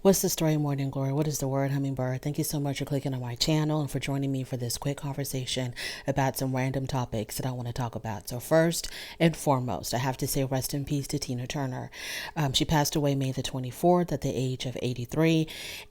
What's the story, Morning Glory? What is the word, Hummingbird? Thank you so much for clicking on my channel and for joining me for this quick conversation about some random topics that I want to talk about. So first and foremost, I have to say rest in peace to Tina Turner. She passed away May the 24th at the age of 83.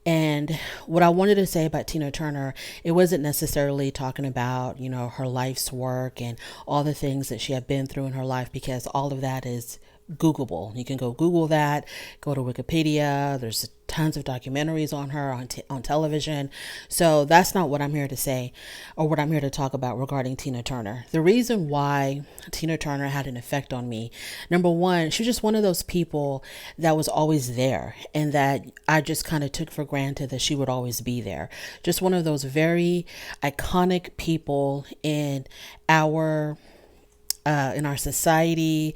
And what I wanted to say about Tina Turner, it wasn't necessarily talking about, her life's work and all the things that she had been through in her life, because all of that is Googleable. You can go Google that, go to Wikipedia. There's tons of documentaries on her on television. So that's not what I'm here to say or what I'm here to talk about regarding Tina Turner. The reason why Tina Turner had an effect on me, number one, she's just one of those people that was always there and that I just kind of took for granted that she would always be there. Just one of those very iconic people in our society,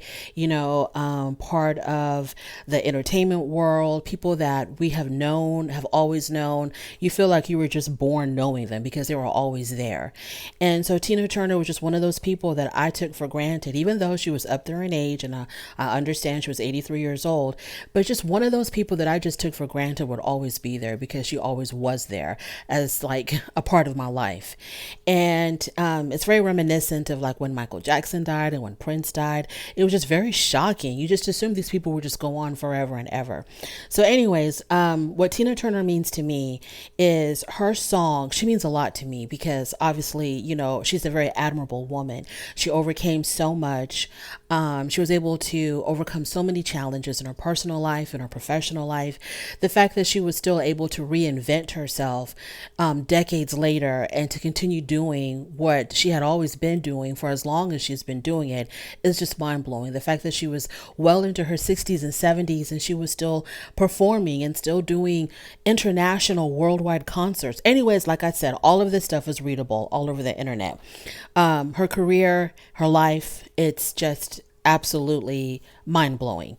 part of the entertainment world, people that we have always known. You feel like you were just born knowing them because they were always there. And so Tina Turner was just one of those people that I took for granted, even though she was up there in age, and I understand she was 83 years old, but just one of those people that I just took for granted would always be there because she always was there as like a part of my life. And it's very reminiscent of like when Michael Jackson died and when Prince died. It was just very shocking. You just assume these people would just go on forever and ever. So anyways, what Tina Turner means to me is her song. She means a lot to me because obviously, she's a very admirable woman. She overcame so much. She was able to overcome so many challenges in her personal life and her professional life. The fact that she was still able to reinvent herself decades later and to continue doing what she had always been doing for as long as she's been doing it is just mind blowing. The fact that she was well into her 60s and 70s and she was still performing and still doing international worldwide concerts. Anyways, like I said, all of this stuff is readable all over the internet. Her career, her life, it's just absolutely mind blowing.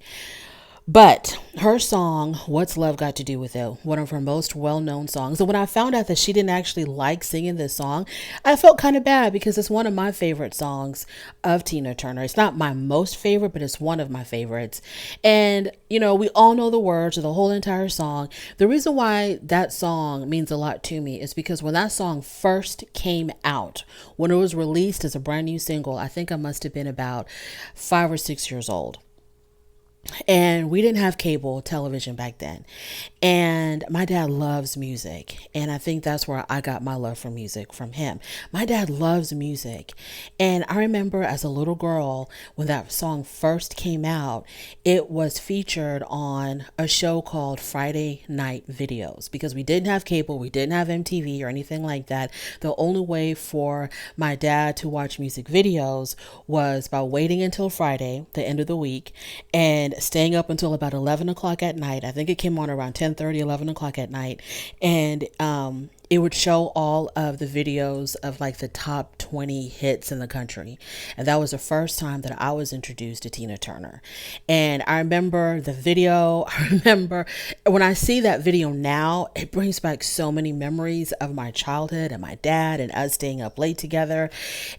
But her song, What's Love Got to Do with It? One of her most well-known songs. And when I found out that she didn't actually like singing this song, I felt kind of bad because it's one of my favorite songs of Tina Turner. It's not my most favorite, but it's one of my favorites. And, we all know the words of the whole entire song. The reason why that song means a lot to me is because when that song first came out, when it was released as a brand new single, I think I must have been about 5 or 6 years old. And we didn't have cable television back then. And my dad loves music. And I think that's where I got my love for music from him. My dad loves music. And I remember as a little girl, when that song first came out, it was featured on a show called Friday Night Videos because we didn't have cable. We didn't have MTV or anything like that. The only way for my dad to watch music videos was by waiting until Friday, the end of the week, and staying up until about 11 o'clock at night. I think it came on around 10:30, 11 o'clock at night. And it would show all of the videos of like the top 20 hits in the country. And that was the first time that I was introduced to Tina Turner. And I remember the video. I remember when I see that video now, it brings back so many memories of my childhood and my dad and us staying up late together.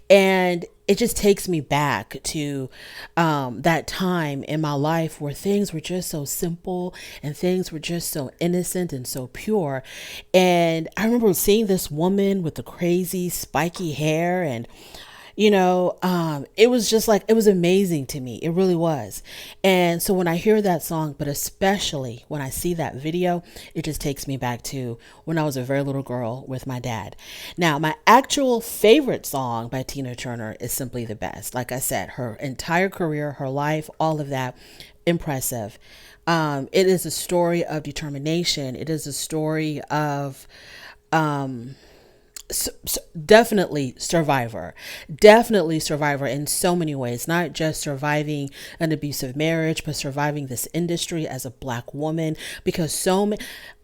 And it just takes me back to that time in my life where things were just so simple and things were just so innocent and so pure. And I remember seeing this woman with the crazy spiky hair and it was just like, it was amazing to me. It really was. And so when I hear that song, but especially when I see that video, it just takes me back to when I was a very little girl with my dad. Now, my actual favorite song by Tina Turner is Simply the Best. Like I said, her entire career, her life, all of that, impressive. It is a story of determination. It is a story of, definitely survivor in so many ways, not just surviving an abusive marriage, but surviving this industry as a black woman, because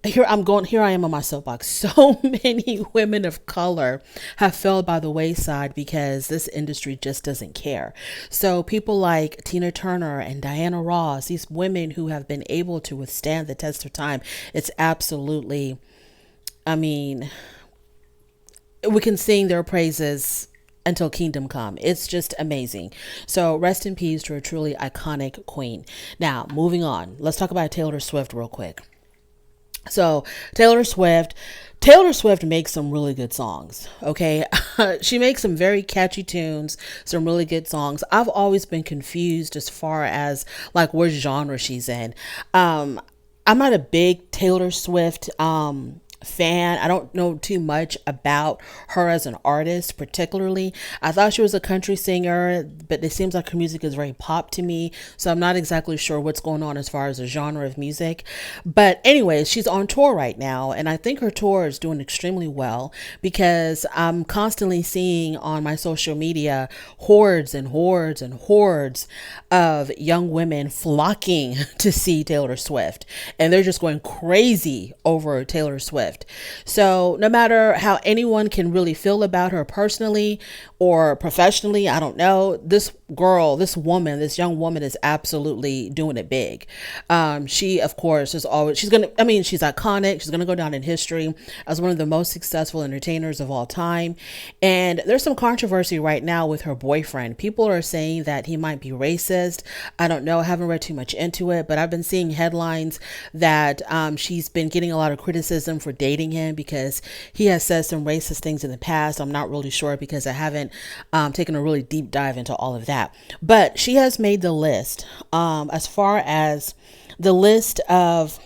here I am on my soapbox. So many women of color have fell by the wayside because this industry just doesn't care. So people like Tina Turner and Diana Ross, these women who have been able to withstand the test of time, it's absolutely, we can sing their praises until kingdom come. It's just amazing. So rest in peace to a truly iconic queen. Now, moving on. Let's talk about Taylor Swift real quick. So Taylor Swift, Taylor Swift makes some really good songs. Okay. She makes some very catchy tunes, some really good songs. I've always been confused as far as like what genre she's in. Um, I'm not a big Taylor Swift fan. I don't know too much about her as an artist, particularly. I thought she was a country singer, but it seems like her music is very pop to me. So I'm not exactly sure what's going on as far as the genre of music. But anyways, she's on tour right now, and I think her tour is doing extremely well because I'm constantly seeing on my social media hordes and hordes and hordes of young women flocking to see Taylor Swift, and they're just going crazy over Taylor Swift. So no matter how anyone can really feel about her personally or professionally, I don't know, this girl, this woman, this young woman is absolutely doing it big. She, of course, is always, she's iconic. She's going to go down in history as one of the most successful entertainers of all time. And there's some controversy right now with her boyfriend. People are saying that he might be racist. I don't know. I haven't read too much into it, but I've been seeing headlines that she's been getting a lot of criticism for dating him because he has said some racist things in the past. I'm not really sure because I haven't taken a really deep dive into all of that. But she has made the list as far as the list of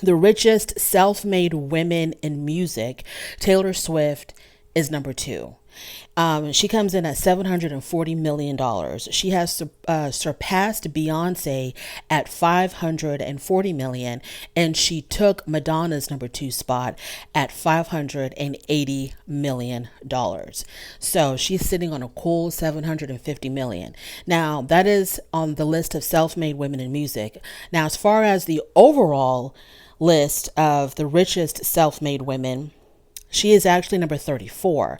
the richest self-made women in music. Taylor Swift is number 2. She comes in at $740 million. She has surpassed Beyonce at $540 million, and she took Madonna's number 2 spot at $580 million. So she's sitting on a cool $750 million. Now, that is on the list of self-made women in music. Now, as far as the overall list of the richest self-made women, she is actually number 34.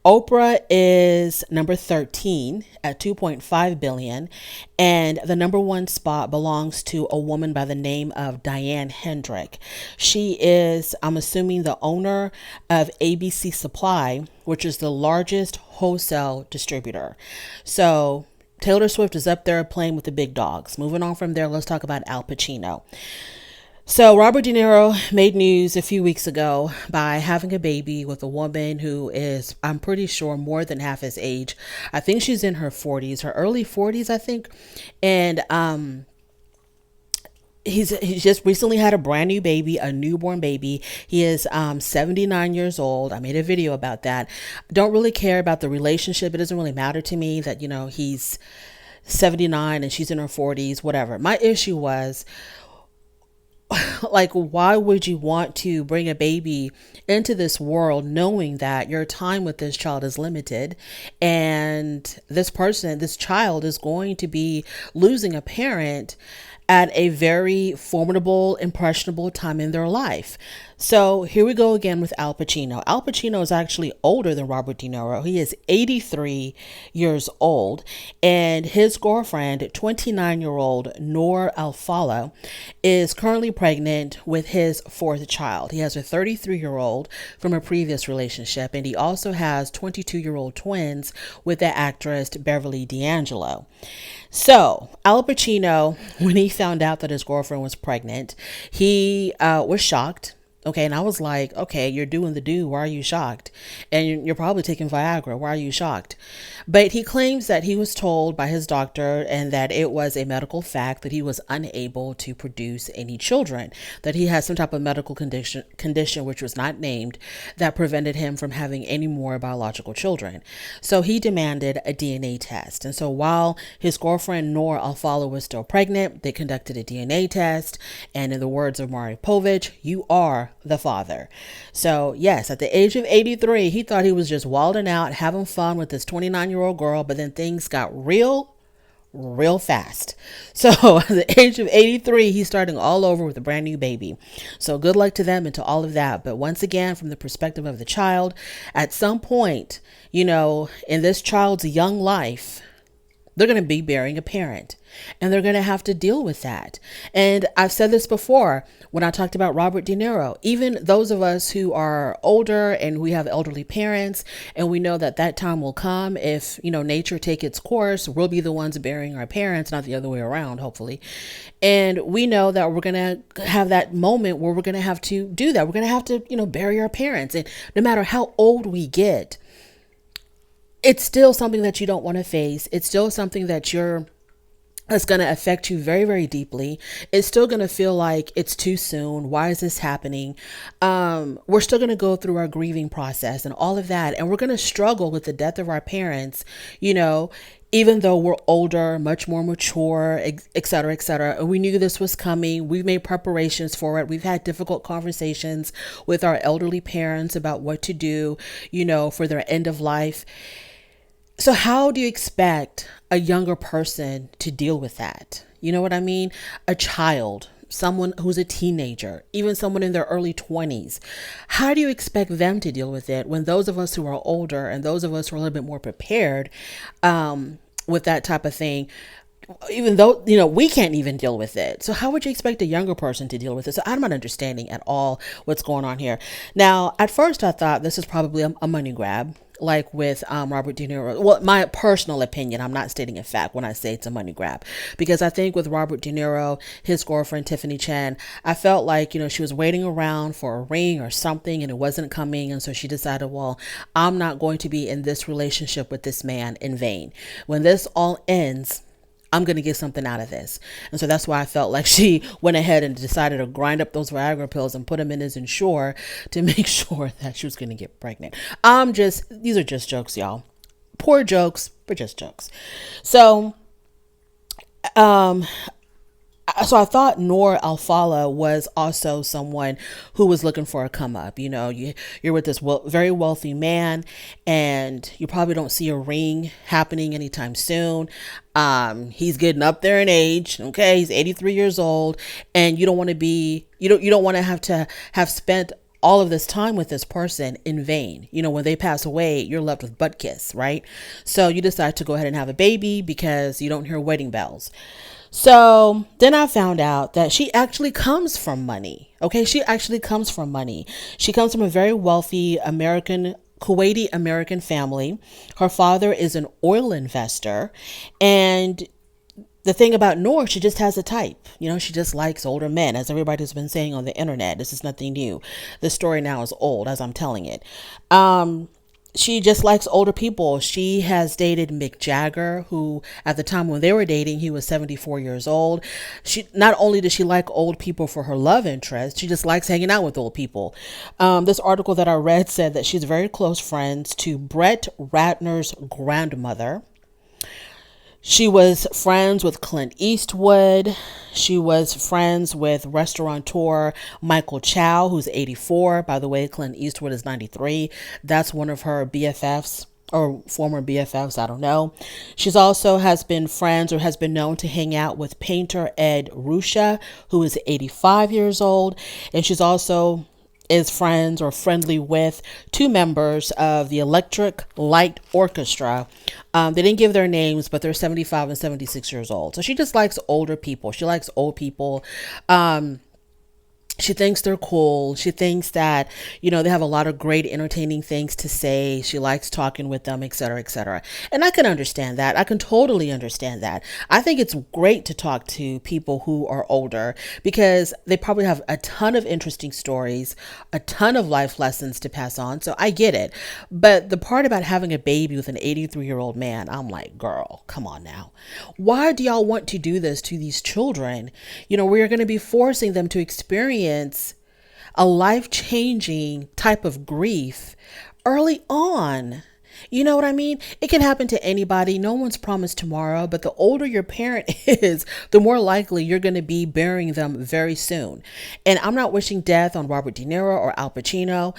Oprah is number 13 at 2.5 billion. And the number 1 spot belongs to a woman by the name of Diane Hendrick. She is, I'm assuming, the owner of ABC Supply, which is the largest wholesale distributor. So Taylor Swift is up there playing with the big dogs. Moving on from there, let's talk about Al Pacino. So Robert De Niro made news a few weeks ago by having a baby with a woman who is, I'm pretty sure, more than half his age. I think she's in her 40s, her early 40s, I think. And he's just recently had a brand new baby, a newborn baby. He is 79 years old. I made a video about that. Don't really care about the relationship. It doesn't really matter to me that, he's 79 and she's in her 40s, whatever. My issue was, like, why would you want to bring a baby into this world knowing that your time with this child is limited and this child is going to be losing a parent at a very formidable, impressionable time in their life? So here we go again with Al Pacino. Al Pacino is actually older than Robert De Niro. He is 83 years old, and his girlfriend, 29-year-old Noor Alfallah, is currently pregnant with his 4th child. He has a 33-year-old from a previous relationship, and he also has 22-year-old twins with the actress Beverly D'Angelo. So Al Pacino, when he found out that his girlfriend was pregnant, he was shocked. Okay, and I was like, okay, you're doing the do. Why are you shocked? And you're probably taking Viagra. Why are you shocked? But he claims that he was told by his doctor and that it was a medical fact that he was unable to produce any children, that he had some type of medical condition which was not named that prevented him from having any more biological children. So he demanded a DNA test. And so while his girlfriend Noor Alfallah was still pregnant, they conducted a DNA test. And in the words of Maury Povich, you are the father. So yes, at the age of 83, he thought he was just wilding out, having fun with this 29-year-old girl, but then things got real fast. So at the age of 83, he's starting all over with a brand new baby. So good luck to them and to all of that. But once again, from the perspective of the child, at some point, in this child's young life, They're going to be burying a parent, and they're going to have to deal with that. And I've said this before when I talked about Robert De Niro. Even those of us who are older and we have elderly parents, and we know that that time will come if, nature take its course, we'll be the ones burying our parents, not the other way around, hopefully. And we know that we're going to have that moment where we're going to have to do that. We're going to have to, bury our parents. And no matter how old we get, it's still something that you don't want to face. It's still something that's going to affect you very, very deeply. It's still going to feel like it's too soon. Why is this happening? We're still going to go through our grieving process and all of that. And we're going to struggle with the death of our parents, even though we're older, much more mature, et cetera, et cetera. We knew this was coming. We've made preparations for it. We've had difficult conversations with our elderly parents about what to do, for their end of life. So how do you expect a younger person to deal with that? You know what I mean? A child, someone who's a teenager, even someone in their early 20s. How do you expect them to deal with it when those of us who are older and those of us who are a little bit more prepared with that type of thing, even though, we can't even deal with it. So how would you expect a younger person to deal with it? So I'm not understanding at all what's going on here. Now, at first I thought this is probably a money grab, like with Robert De Niro. Well, my personal opinion, I'm not stating a fact when I say it's a money grab, because I think with Robert De Niro, his girlfriend, Tiffany Chen, I felt like, she was waiting around for a ring or something and it wasn't coming. And so she decided, well, I'm not going to be in this relationship with this man in vain. When this all ends, I'm going to get something out of this. And so that's why I felt like she went ahead and decided to grind up those Viagra pills and put them in his Ensure to make sure that she was going to get pregnant. These are just jokes, y'all. Poor jokes, but just jokes. So I thought Noor Al-Fala was also someone who was looking for a come up. You're with this very wealthy man and you probably don't see a ring happening anytime soon. He's getting up there in age. Okay. He's 83 years old and you don't want to have spent all of this time with this person in vain. When they pass away, you're left with butt kiss, right? So you decide to go ahead and have a baby because you don't hear wedding bells. So then I found out that she actually comes from money. Okay. She actually comes from money. She comes from a very wealthy Kuwaiti American family. Her father is an oil investor. And the thing about Noor, she just has a type. She just likes older men, as everybody's been saying on the internet. This is nothing new. The story now is old as I'm telling it. She just likes older people. She has dated Mick Jagger, who at the time when they were dating, he was 74 years old. Not only does she like old people for her love interest, she just likes hanging out with old people. This article that I read said that she's very close friends to Brett Ratner's grandmother. She was friends with Clint Eastwood. She was friends with restaurateur Michael Chow, who's 84. By the way, Clint Eastwood is 93. That's one of her BFFs or former BFFs. I don't know. She's also has been friends or has been known to hang out with painter Ed Ruscha, who is 85 years old. And she's also is friends or friendly with two members of the Electric Light Orchestra. They didn't give their names, but they're 75 and 76 years old. So she just likes older people. She likes old people. She thinks they're cool. She thinks that, they have a lot of great entertaining things to say. She likes talking with them, et cetera, et cetera. And I can understand that. I can totally understand that. I think it's great to talk to people who are older because they probably have a ton of interesting stories, a ton of life lessons to pass on. So I get it. But the part about having a baby with an 83-year-old man, I'm like, girl, come on now. Why do y'all want to do this to these children? We're going to be forcing them to experience a life-changing type of grief early on. You know what I mean? It can happen to anybody. No one's promised tomorrow, but the older your parent is, the more likely you're going to be burying them very soon. And I'm not wishing death on Robert De Niro or Al Pacino.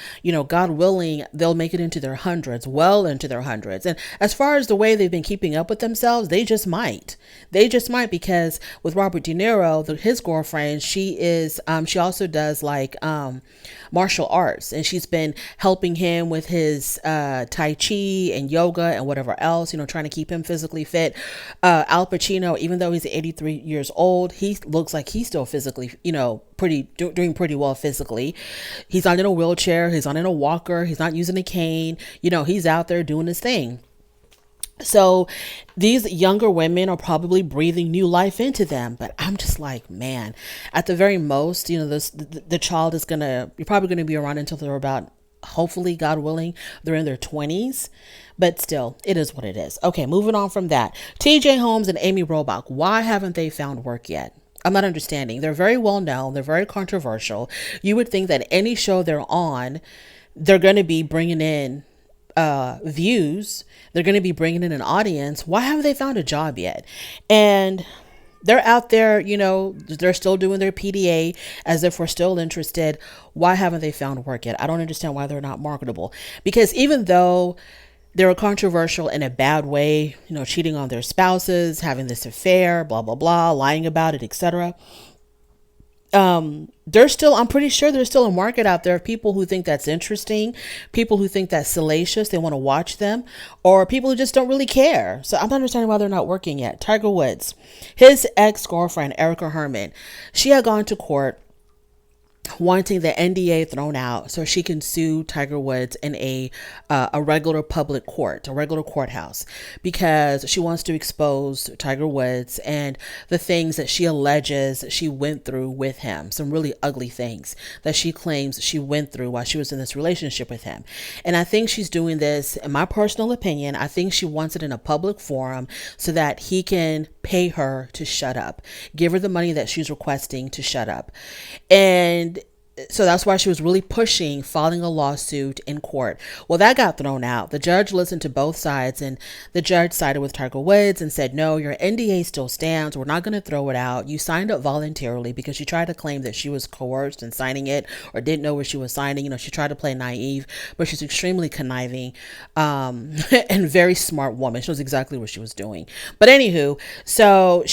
God willing, they'll make it into their hundreds, well into their hundreds. And as far as the way they've been keeping up with themselves, they just might. Because with Robert De Niro, his girlfriend, she also does like martial arts, and she's been helping him with his Tai Chi tea and yoga and whatever else, trying to keep him physically fit. Al Pacino, even though he's 83 years old, he looks like he's still physically, doing pretty well physically. He's not in a wheelchair. He's not in a walker. He's not using a cane. He's out there doing his thing. So these younger women are probably breathing new life into them. But I'm just like, man, at the very most, the child is you're probably going to be around until they're about, hopefully, God willing, they're in their 20s. But still, it is what it is. Okay, moving on from that. tjholmes and amyrobach, why haven't they found work yet? I'm not understanding. They're very well known. They're very controversial. You would think that any show they're on, they're going to be bringing in views. They're going to be bringing in an audience. Why haven't they found a job yet? And they're out there, they're still doing their PDA as if we're still interested. Why haven't they found work yet? I don't understand why they're not marketable. Because even though they were controversial in a bad way, cheating on their spouses, having this affair, blah, blah, blah, lying about it, etc. I'm pretty sure there's still a market out there of people who think that's interesting, people who think that's salacious, they want to watch them, or people who just don't really care. So I'm not understanding why they're not working yet. Tiger Woods, his ex-girlfriend, Erica Herman, she had gone to court wanting the NDA thrown out so she can sue Tiger Woods in a regular public court, a regular courthouse, because she wants to expose Tiger Woods and the things that she alleges she went through with him, some really ugly things that she claims she went through while she was in this relationship with him. And I think she's doing this, in my personal opinion, I think she wants it in a public forum so that he can pay her to shut up, give her the money that she's requesting to shut up. And so that's why she was really pushing filing a lawsuit in court. Well, that got thrown out. The judge listened to both sides, and the judge sided with Tiger Woods and said, no, your NDA still stands. We're not going to throw it out. You signed up voluntarily, because she tried to claim that she was coerced in signing it or didn't know what she was signing. She tried to play naive, but she's extremely conniving and very smart woman. She knows exactly what she was doing. But anywho, so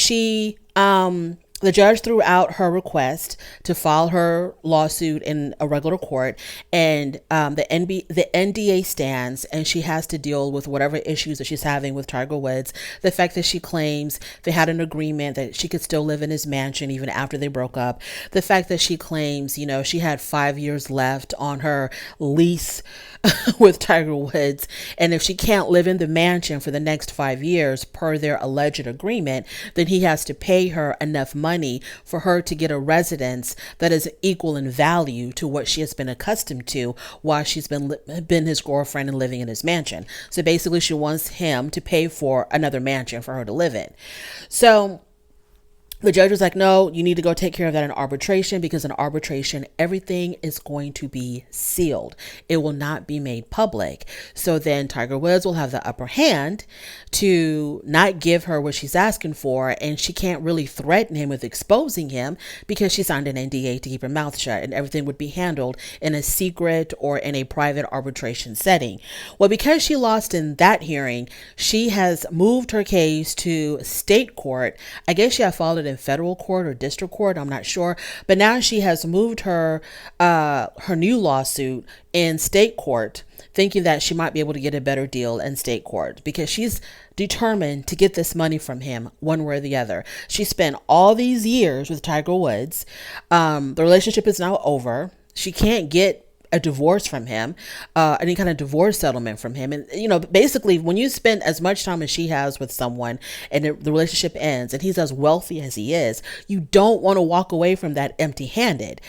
the judge threw out her request to file her lawsuit in a regular court, and the NDA stands, and she has to deal with whatever issues that she's having with Tiger Woods. The fact that she claims they had an agreement that she could still live in his mansion even after they broke up. The fact that she claims, she had 5 years left on her lease with Tiger Woods, and if she can't live in the mansion for the next 5 years per their alleged agreement, then he has to pay her enough money for her to get a residence that is equal in value to what she has been accustomed to while she's been his girlfriend and living in his mansion. So basically she wants him to pay for another mansion for her to live in. So the judge was like, no, you need to go take care of that in arbitration, because in arbitration, everything is going to be sealed. It will not be made public. So then Tiger Woods will have the upper hand to not give her what she's asking for. And she can't really threaten him with exposing him, because she signed an NDA to keep her mouth shut, and everything would be handled in a secret or in a private arbitration setting. Well, because she lost in that hearing, she has moved her case to state court. I guess she had filed it in federal court or district court, I'm not sure, but now she has moved her new lawsuit in state court, thinking that she might be able to get a better deal in state court, because she's determined to get this money from him one way or the other. She spent all these years with Tiger Woods. The relationship is now over. She can't get a divorce from him, any kind of divorce settlement from him. And, basically when you spend as much time as she has with someone and the relationship ends and he's as wealthy as he is, you don't want to walk away from that empty handed.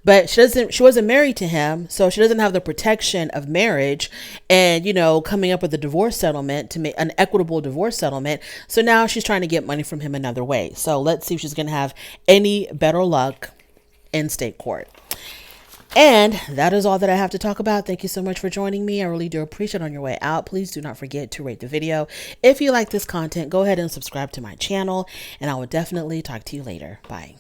But she wasn't married to him. So she doesn't have the protection of marriage and, coming up with a divorce settlement to make an equitable divorce settlement. So now she's trying to get money from him another way. So let's see if she's going to have any better luck in state court. And that is all that I have to talk about. Thank you so much for joining me. I really do appreciate it. On your way out, please do not forget to rate the video. If you like this content, go ahead and subscribe to my channel, and I will definitely talk to you later. Bye.